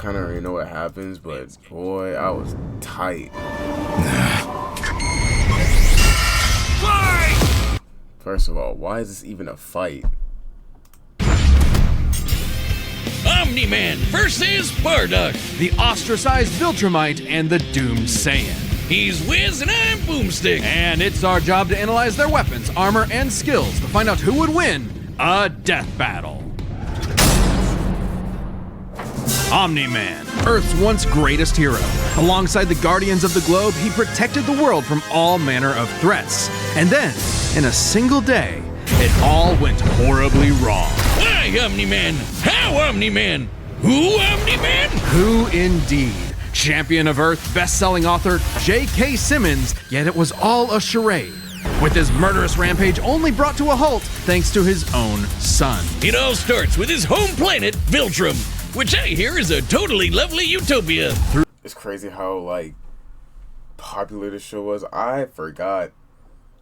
kind of already know what happens, but boy, I was tight. First of all, why is this even a fight? Omni-Man versus Bardock. The ostracized Viltrumite and the doomed Saiyan. He's Wiz and I'm Boomstick. And it's our job to analyze their weapons, armor, and skills to find out who would win a death battle. Omni-Man, Earth's once greatest hero. Alongside the Guardians of the Globe, he protected the world from all manner of threats. And then, in a single day, it all went horribly wrong. Why Omni-Man? How Omni-Man? Who Omni-Man? Who indeed? Champion of Earth, best-selling author J.K. Simmons, yet it was all a charade, with his murderous rampage only brought to a halt thanks to his own son. It all starts with his home planet, Viltrum, which I hear is a totally lovely utopia. It's crazy how, like, popular this show was. I forgot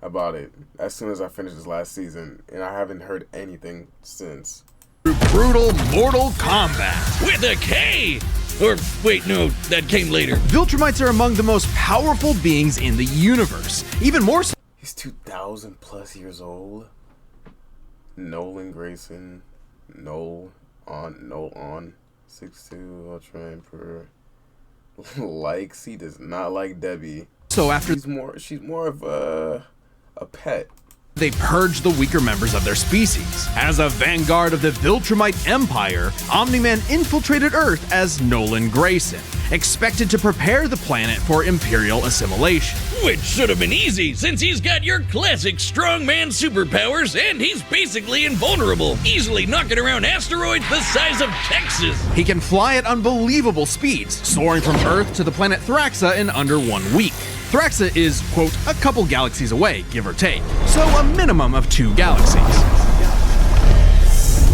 about it as soon as I finished this last season, and I haven't heard anything since. Brutal mortal combat. With a K! Or, wait, no, that came later. Viltrumites are among the most powerful beings in the universe. Even more so. He's 2,000 plus years old. Nolan Grayson. Noel on. 6'2", Ultra Emperor. Likes, he does not like Debbie. So after she's more of a pet. They purged the weaker members of their species. As a vanguard of the Viltrumite Empire, Omni-Man infiltrated Earth as Nolan Grayson, expected to prepare the planet for Imperial assimilation. Which should have been easy, since he's got your classic strongman superpowers and he's basically invulnerable, easily knocking around asteroids the size of Texas. He can fly at unbelievable speeds, soaring from Earth to the planet Thraxa in under 1 week. Thraxa is, quote, a couple galaxies away, give or take, so a minimum of 2 galaxies.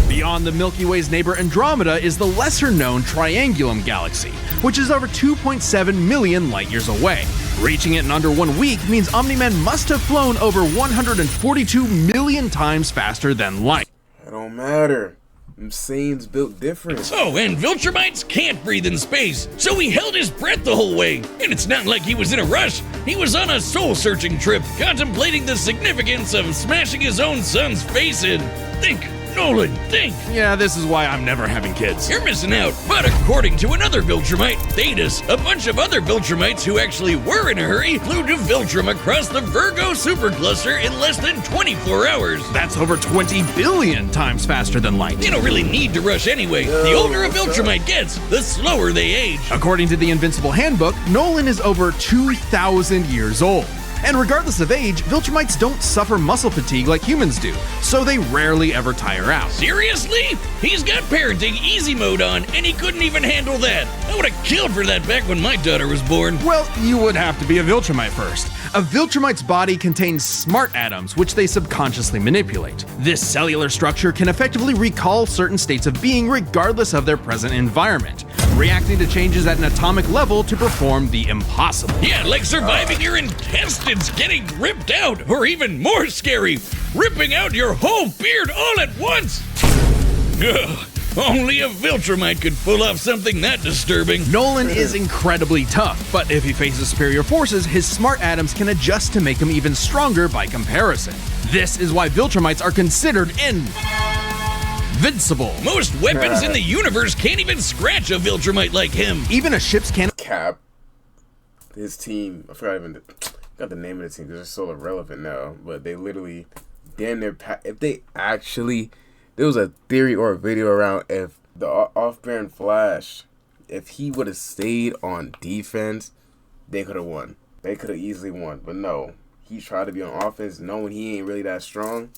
Beyond the Milky Way's neighbor Andromeda is the lesser-known Triangulum Galaxy, which is over 2.7 million light-years away. Reaching it in under 1 week means Omni-Man must have flown over 142 million times faster than light. It don't matter. Them Saiyans built different. Oh, and Viltrumites can't breathe in space, so he held his breath the whole way. And it's not like he was in a rush. He was on a soul-searching trip, contemplating the significance of smashing his own son's face in. Think, Nolan, think. Yeah, this is why I'm never having kids. You're missing out. But according to another Viltrumite, Thetis, a bunch of other Viltrumites who actually were in a hurry flew to Viltrum across the Virgo supercluster in less than 24 hours. That's over 20 billion times faster than light. You don't really need to rush anyway. The older a Viltrumite gets, the slower they age. According to the Invincible handbook, Nolan is over 2,000 years old. And regardless of age, Viltrumites don't suffer muscle fatigue like humans do, so they rarely ever tire out. Seriously? He's got parenting easy mode on, and he couldn't even handle that. I would have killed for that back when my daughter was born. Well, you would have to be a Viltrumite first. A Viltrumite's body contains smart atoms, which they subconsciously manipulate. This cellular structure can effectively recall certain states of being regardless of their present environment, reacting to changes at an atomic level to perform the impossible. Yeah, like surviving your intestines getting ripped out, or even more scary, ripping out your whole beard all at once. Ugh. Only a Viltrumite could pull off something that disturbing. Nolan is incredibly tough, but if he faces superior forces, his smart atoms can adjust to make him even stronger by comparison. This is why Viltrumites are considered invincible. Most weapons in the universe can't even scratch a Viltrumite like him. Even a ship's cannon. Cap, his team, I forgot the name of the team because it's so irrelevant now, but they literally, damn near, if they actually, there was a theory or a video around if the off-brand Flash, if he would have stayed on defense, they could have won. They could have easily won, but no. He tried to be on offense, knowing he ain't really that strong.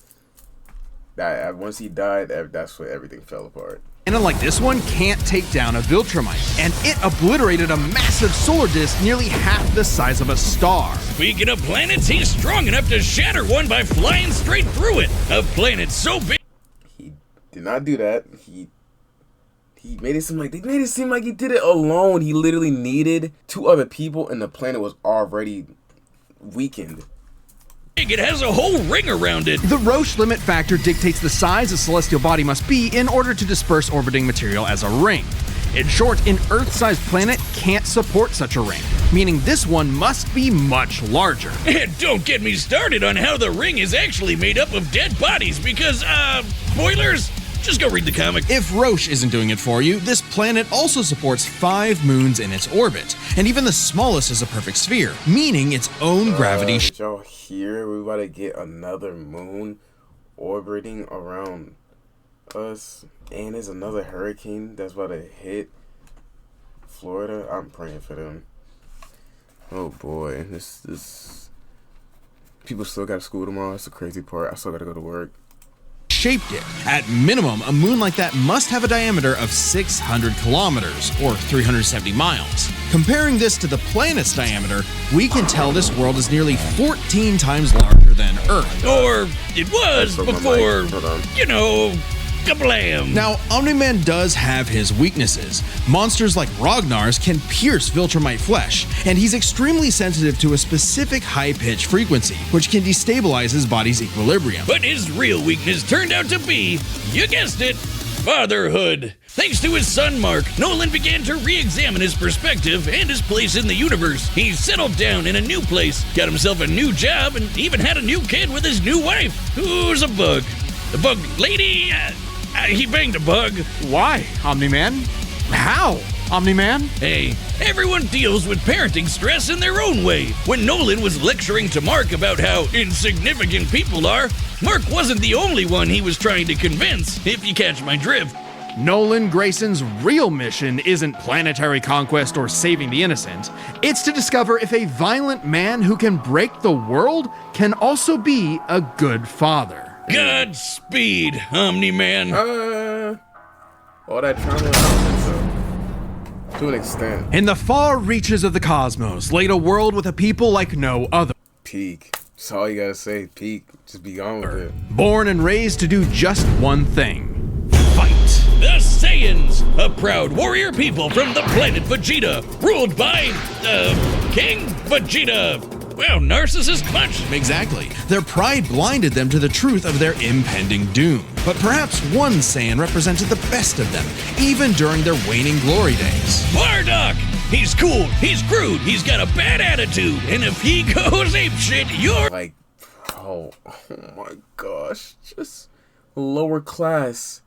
That once he died, that's when everything fell apart. And unlike this one, can't take down a Viltrumite, and it obliterated a massive solar disk nearly half the size of a star. Speaking of planets, he's strong enough to shatter one by flying straight through it. A planet so big. He did not do that. He made it seem like he did it alone. He literally needed 2 other people, and the planet was already weakened. It has a whole ring around it. The Roche limit factor dictates the size a celestial body must be in order to disperse orbiting material as a ring. In short, an Earth-sized planet can't support such a ring, meaning this one must be much larger. And don't get me started on how the ring is actually made up of dead bodies because, spoilers? Just go read the comic. If Roche isn't doing it for you, this planet also supports 5 moons in its orbit, and even the smallest is a perfect sphere, meaning its own gravity. Did y'all hear? We about to get another moon orbiting around us, and there's another hurricane that's about to hit Florida. I'm praying for them. Oh boy, this people still got school tomorrow. That's the crazy part. I still gotta go to work. Shaped it. At minimum, a moon like that must have a diameter of 600 kilometers, or 370 miles. Comparing this to the planet's diameter, we can tell this world is nearly 14 times larger than Earth. Or it was before, you know, kablam! Now, Omni-Man does have his weaknesses. Monsters like Ragnar's can pierce Viltrumite flesh, and he's extremely sensitive to a specific high-pitch frequency, which can destabilize his body's equilibrium. But his real weakness turned out to be, you guessed it, fatherhood. Thanks to his son Mark, Nolan began to re-examine his perspective and his place in the universe. He settled down in a new place, got himself a new job, and even had a new kid with his new wife, who's a bug. The bug lady, he banged a bug. Why, Omni-Man? How, Omni-Man? Hey, everyone deals with parenting stress in their own way. When Nolan was lecturing to Mark about how insignificant people are, Mark wasn't the only one he was trying to convince, if you catch my drift. Nolan Grayson's real mission isn't planetary conquest or saving the innocent. It's to discover if a violent man who can break the world can also be a good father. Godspeed, Omni-Man. All that trauma to an extent. In the far reaches of the cosmos laid a world with a people like no other. Peak. That's all you gotta say. Peak. Just be gone with it. Born and raised to do just one thing: fight. The Saiyans, a proud warrior people from the planet Vegeta, ruled by, King Vegeta. Well, narcissist clutch. Exactly. Their pride blinded them to the truth of their impending doom. But perhaps one Saiyan represented the best of them, even during their waning glory days. Bardock! He's cool, he's crude, he's got a bad attitude, and if he goes apeshit, you're like, oh my gosh, just lower class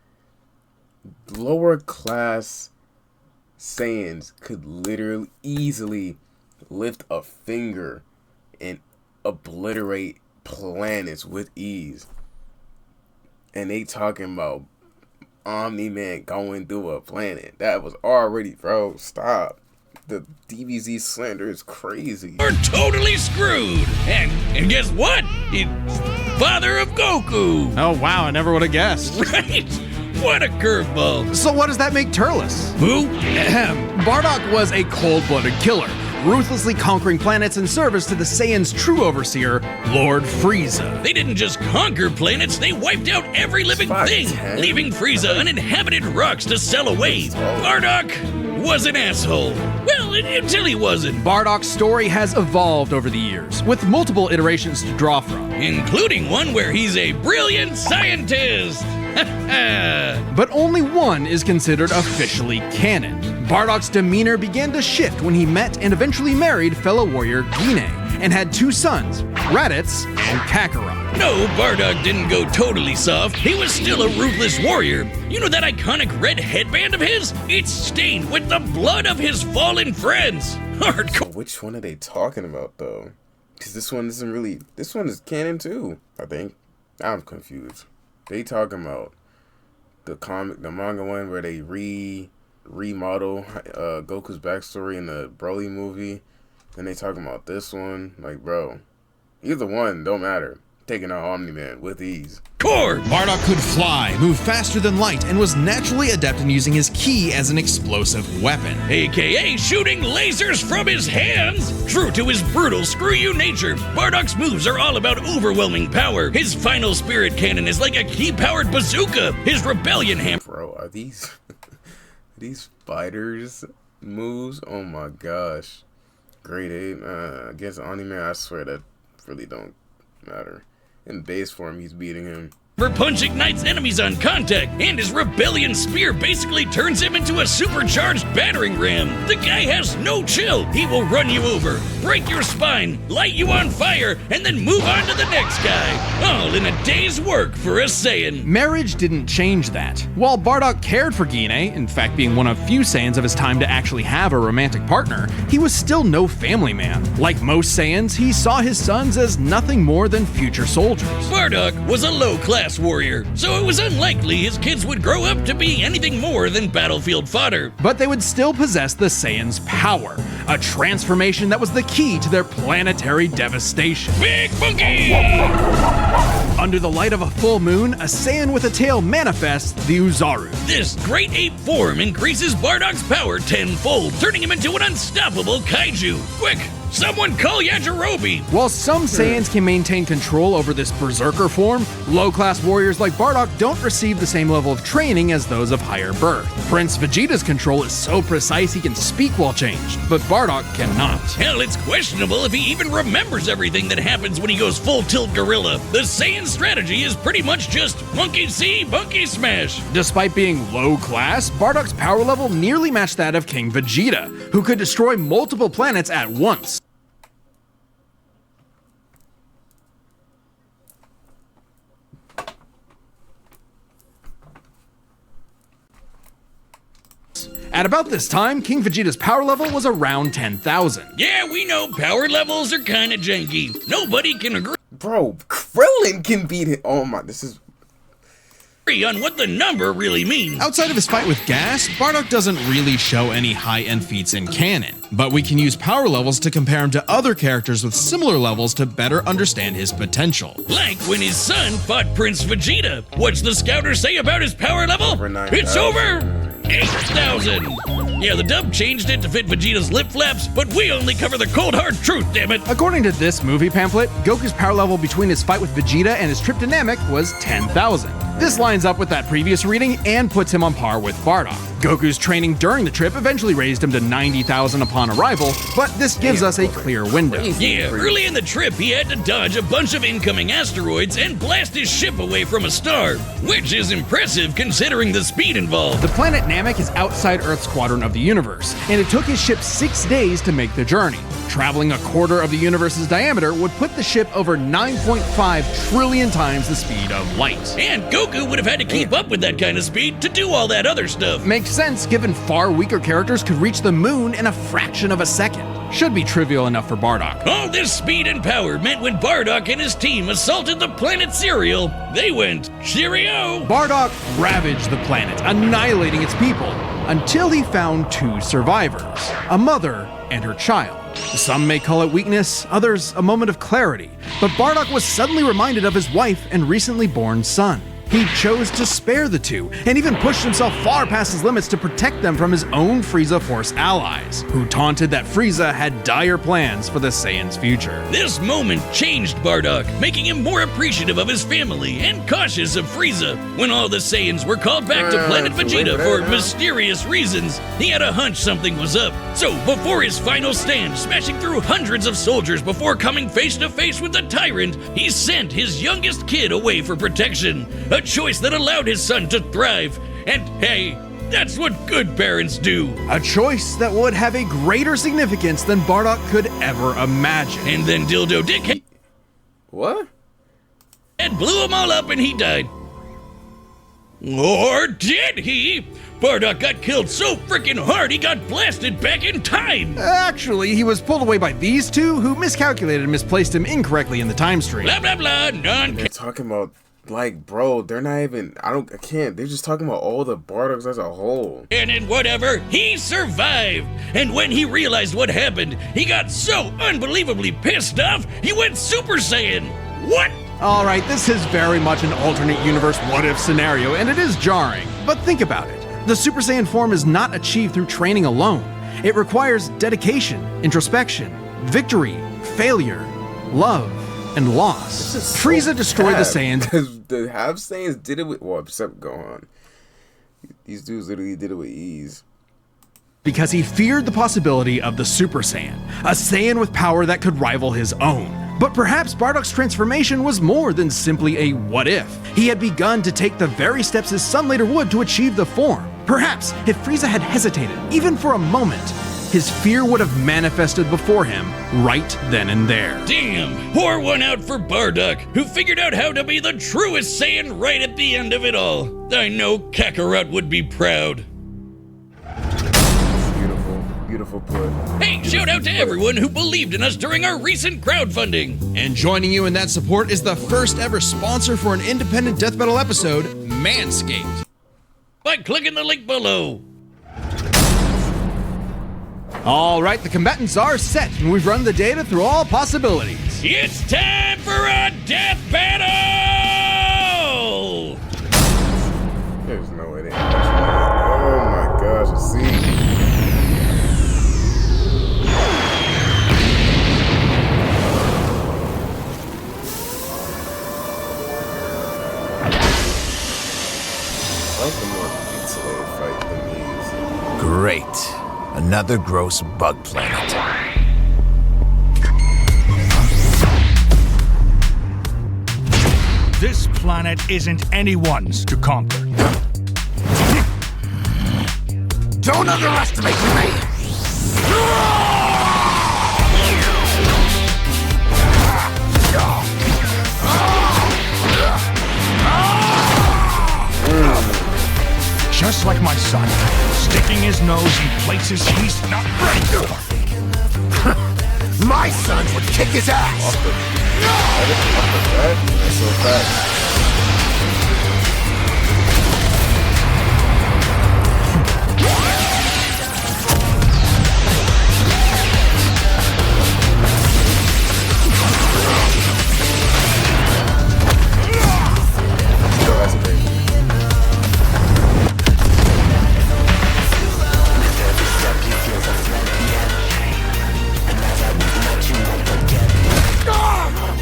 Saiyans could literally easily lift a finger and obliterate planets with ease. And they talking about Omni-Man going through a planet. That was already, bro, stop. The DBZ slander is crazy. We're totally screwed. And guess what? He's father of Goku. Oh wow, I never would have guessed. Right? What a curveball. So what does that make Turles? Who? Bardock was a cold-blooded killer, ruthlessly conquering planets in service to the Saiyans' true overseer, Lord Frieza. They didn't just conquer planets, they wiped out every living thing, leaving Frieza uninhabited rocks to sell away. Bardock was an asshole. Well, until he wasn't. Bardock's story has evolved over the years, with multiple iterations to draw from. Including one where he's a brilliant scientist. But only one is considered officially canon. Bardock's demeanor began to shift when he met and eventually married fellow warrior Guinea, and had 2 sons, Raditz and Kakarot. No, Bardock didn't go totally soft. He was still a ruthless warrior. You know that iconic red headband of his? It's stained with the blood of his fallen friends. Hardcore. Which one are they talking about, though? Because this one isn't really... This one is canon, too, I think. I'm confused. They talking about the manga one where they remodel Goku's backstory in the Broly movie. Then they talking about this one. Like, bro, either one don't matter. Taking out Omni-Man with ease. Core! Bardock could fly, move faster than light, and was naturally adept in using his ki as an explosive weapon. AKA shooting lasers from his hands! True to his brutal screw-you nature, Bardock's moves are all about overwhelming power. His final spirit cannon is like a ki-powered bazooka. His rebellion hammer... Bro, are these... these fighters moves? Oh my gosh. Grade 8. Against Omni-Man, I swear that really don't matter. In base form, he's beating him. punch ignites enemies on contact, and his rebellion spear basically turns him into a supercharged battering ram. The guy has no chill. He will run you over, break your spine, light you on fire, and then move on to the next guy. All in a day's work for a Saiyan. Marriage didn't change that. While Bardock cared for Gine, in fact being one of few Saiyans of his time to actually have a romantic partner, he was still no family man. Like most Saiyans, he saw his sons as nothing more than future soldiers. Bardock was a low-class warrior, so it was unlikely his kids would grow up to be anything more than battlefield fodder. But they would still possess the Saiyans' power, a transformation that was the key to their planetary devastation. Big Monkey! Under the light of a full moon, a Saiyan with a tail manifests the Uzaru. This great ape form increases Bardock's power tenfold, turning him into an unstoppable kaiju. Quick, someone call Yajirobe! While some Saiyans can maintain control over this berserker form, low-class warriors like Bardock don't receive the same level of training as those of higher birth. Prince Vegeta's control is so precise he can speak while changed, but Bardock cannot. Hell, it's questionable if he even remembers everything that happens when he goes full-tilt gorilla. The Saiyan strategy is pretty much just monkey see, monkey smash. Despite being low-class, Bardock's power level nearly matched that of King Vegeta, who could destroy multiple planets at once. At about this time, King Vegeta's power level was around 10,000. Yeah, we know power levels are kinda janky. Nobody can agree Bro, Krillin can beat it. Oh my, this is... on what the number really means. Outside of his fight with Gas, Bardock doesn't really show any high-end feats in canon, but we can use power levels to compare him to other characters with similar levels to better understand his potential. Like when his son fought Prince Vegeta. What's the scouter say about his power level? Over 9,000. It's over 8,000. Yeah, the dub changed it to fit Vegeta's lip flaps, but we only cover the cold hard truth, damn it. According to this movie pamphlet, Goku's power level between his fight with Vegeta and his trip to Namek was 10,000. This lines up with that previous reading and puts him on par with Bardock. Goku's training during the trip eventually raised him to 90,000 upon arrival, but this gives us a clear window. Yeah, early in the trip, he had to dodge a bunch of incoming asteroids and blast his ship away from a star, which is impressive considering the speed involved. The planet Namek is outside Earth's quadrant of the universe, and it took his ship 6 days to make the journey. Traveling a quarter of the universe's diameter would put the ship over 9.5 trillion times the speed of light. And Goku would have had to keep up with that kind of speed to do all that other stuff. Makes sense given far weaker characters could reach the moon in a fraction of a second. Should be trivial enough for Bardock. All this speed and power meant when Bardock and his team assaulted the planet Cereal, they went, cheerio! Bardock ravaged the planet, annihilating its people, until he found two survivors, a mother and her child. Some may call it weakness, others a moment of clarity, but Bardock was suddenly reminded of his wife and recently born son. He chose to spare the two, and even pushed himself far past his limits to protect them from his own Frieza Force allies, who taunted that Frieza had dire plans for the Saiyans' future. This moment changed Bardock, making him more appreciative of his family and cautious of Frieza. When all the Saiyans were called back to Planet Vegeta for mysterious reasons, he had a hunch something was up. So, before his final stand, smashing through hundreds of soldiers before coming face to face with the tyrant, he sent his youngest kid away for protection. A choice that allowed his son to thrive. And hey, that's what good parents do. A choice that would have a greater significance than Bardock could ever imagine. And then Dildo Dick What? and blew them all up and he died. Or did he? Bardock got killed so freaking hard he got blasted back in time. Actually, he was pulled away by these two who miscalculated and misplaced him incorrectly in the time stream. Blah blah blah, They're talking about, like, bro, they're not even, I can't, they're just talking about all the Bardocks as a whole. And in whatever, he survived. And when he realized what happened, he got so unbelievably pissed off, he went Super Saiyan. What? Alright, this is very much an alternate universe what-if scenario, and it is jarring. But think about it. The Super Saiyan form is not achieved through training alone. It requires dedication, introspection, victory, failure, love, and loss. Frieza destroyed the Saiyans. Because the half Saiyans did it with, well, except Gohan. These dudes literally did it with ease. Because he feared the possibility of the Super Saiyan, a Saiyan with power that could rival his own. But perhaps Bardock's transformation was more than simply a what if. He had begun to take the very steps his son later would to achieve the form. Perhaps if Frieza had hesitated, even for a moment, his fear would have manifested before him right then and there. Damn! Pour one out for Bardock, who figured out how to be the truest Saiyan right at the end of it all. I know Kakarot would be proud. Beautiful put. Hey, shout out to everyone who believed in us during our recent crowdfunding. And joining you in that support is the first ever sponsor for an independent death metal episode, Manscaped. By clicking the link below. All right, the combatants are set, and we've run the data through all possibilities. It's time for a death battle! There's no way they Oh my gosh, I see. I like the more insulated fight than these. Great. Another gross bug planet. This planet isn't anyone's to conquer. Don't underestimate me! Just like my son, sticking his nose in places he's not ready for. My sons would kick his ass! That's so fast.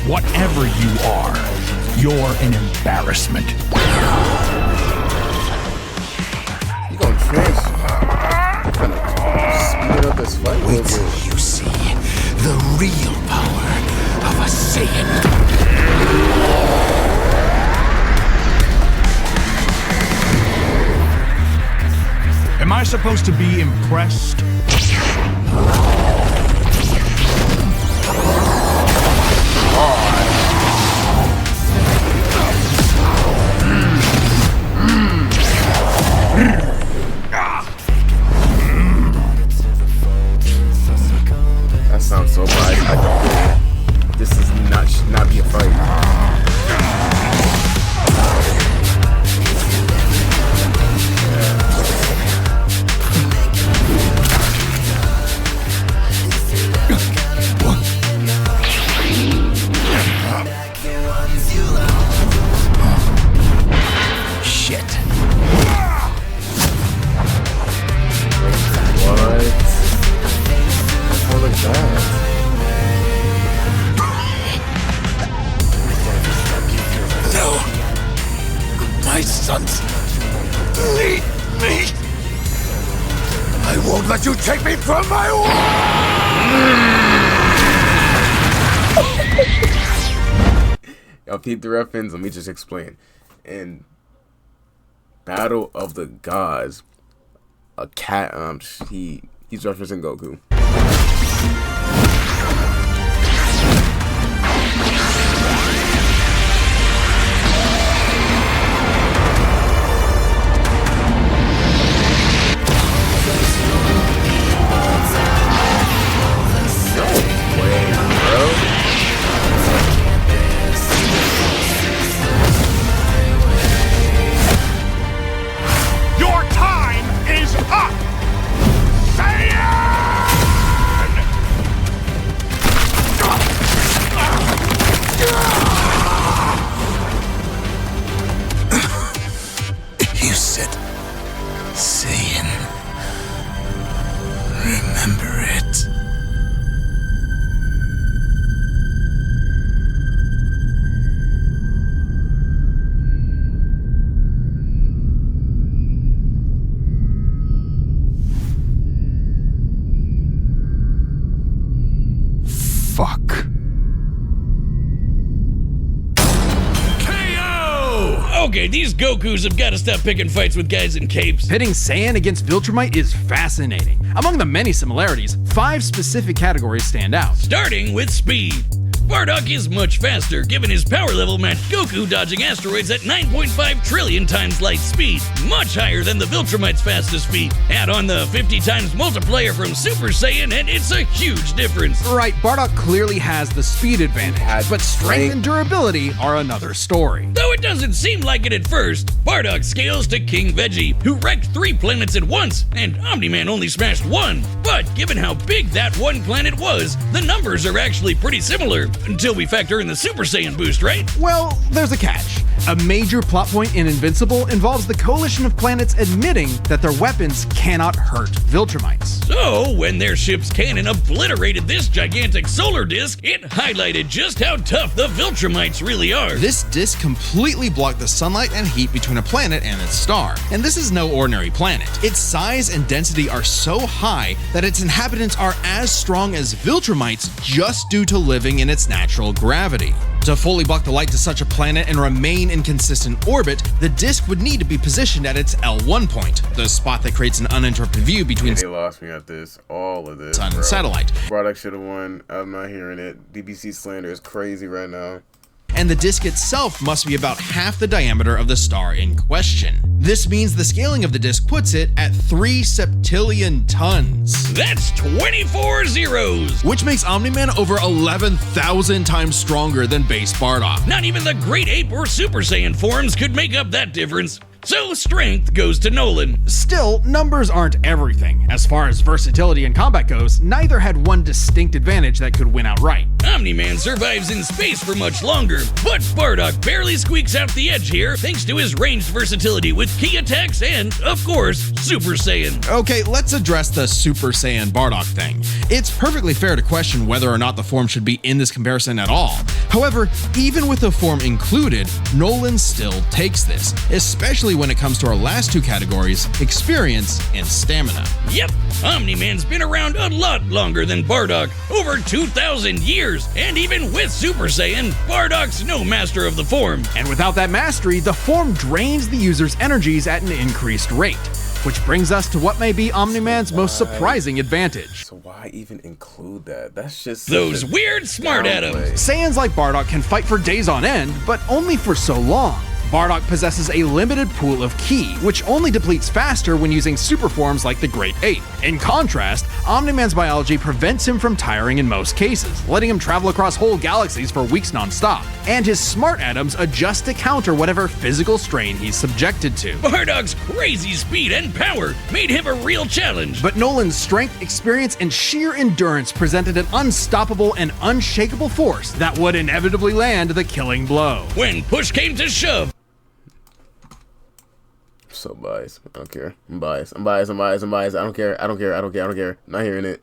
Whatever you are, you're an embarrassment. You gonna speed up this fight? Wait till you see the real power of a Saiyan. Am I supposed to be impressed? That sounds so bad. This is should not be a fight. My sons need me. I won't let you take me from my Y'all peep the reference. Let me just explain. In Battle of the Gods, a cat he's referencing Goku. Fuck. Okay, these Gokus have got to stop picking fights with guys in capes. Pitting Saiyan against Viltrumite is fascinating. Among the many similarities, 5 specific categories stand out. Starting with speed. Bardock is much faster, given his power level matched Goku dodging asteroids at 9.5 trillion times light speed, much higher than the Viltrumite's fastest speed. Add on the 50 times multiplier from Super Saiyan and it's a huge difference. Right, Bardock clearly has the speed advantage, but strength and durability are another story. Though it doesn't seem like it at first, Bardock scales to King Veggie, who wrecked 3 planets at once, and Omni-Man only smashed 1. But given how big that one planet was, the numbers are actually pretty similar. Until we factor in the Super Saiyan boost, right? Well, there's a catch. A major plot point in Invincible involves the coalition of planets admitting that their weapons cannot hurt Viltrumites. So, when their ship's cannon obliterated this gigantic solar disk, it highlighted just how tough the Viltrumites really are. This disk completely blocked the sunlight and heat between a planet and its star. And this is no ordinary planet. Its size and density are so high that its inhabitants are as strong as Viltrumites just due to living in its natural gravity. To fully block the light to such a planet and remain in consistent orbit, the disk would need to be positioned at its L1 point, the spot that creates an uninterrupted view between They lost me at this. All of this. sun and satellite. Bardock should have won. I'm not hearing it. DBC slander is crazy right now. And the disk itself must be about half the diameter of the star in question. This means the scaling of the disk puts it at 3 septillion tons. That's 24 zeros! Which makes Omni-Man over 11,000 times stronger than base Bardock. Not even the Great Ape or Super Saiyan forms could make up that difference. So strength goes to Nolan. Still, numbers aren't everything. As far as versatility in combat goes, neither had one distinct advantage that could win outright. Omni-Man survives in space for much longer, but Bardock barely squeaks out the edge here thanks to his ranged versatility with key attacks and, of course, Super Saiyan. Okay, let's address the Super Saiyan Bardock thing. It's perfectly fair to question whether or not the form should be in this comparison at all. However, even with the form included, Nolan still takes this, especially when it comes to our last 2 categories, experience and stamina. Yep, Omni-Man's been around a lot longer than Bardock, over 2,000 years, and even with Super Saiyan, Bardock's no master of the form. And without that mastery, the form drains the user's energies at an increased rate. Which brings us to what may be Omni-Man's most surprising advantage. So why even include that? That's just Those weird smart atoms. Saiyans like Bardock can fight for days on end, but only for so long. Bardock possesses a limited pool of ki, which only depletes faster when using super forms like the Great Ape. In contrast, Omni-Man's biology prevents him from tiring in most cases, letting him travel across whole galaxies for weeks non-stop. And his smart atoms adjust to counter whatever physical strain he's subjected to. Bardock's crazy speed and power made him a real challenge. But Nolan's strength, experience, and sheer endurance presented an unstoppable and unshakable force that would inevitably land the killing blow. When push came to shove, so biased. I don't care. I'm biased. I don't care. Not hearing it.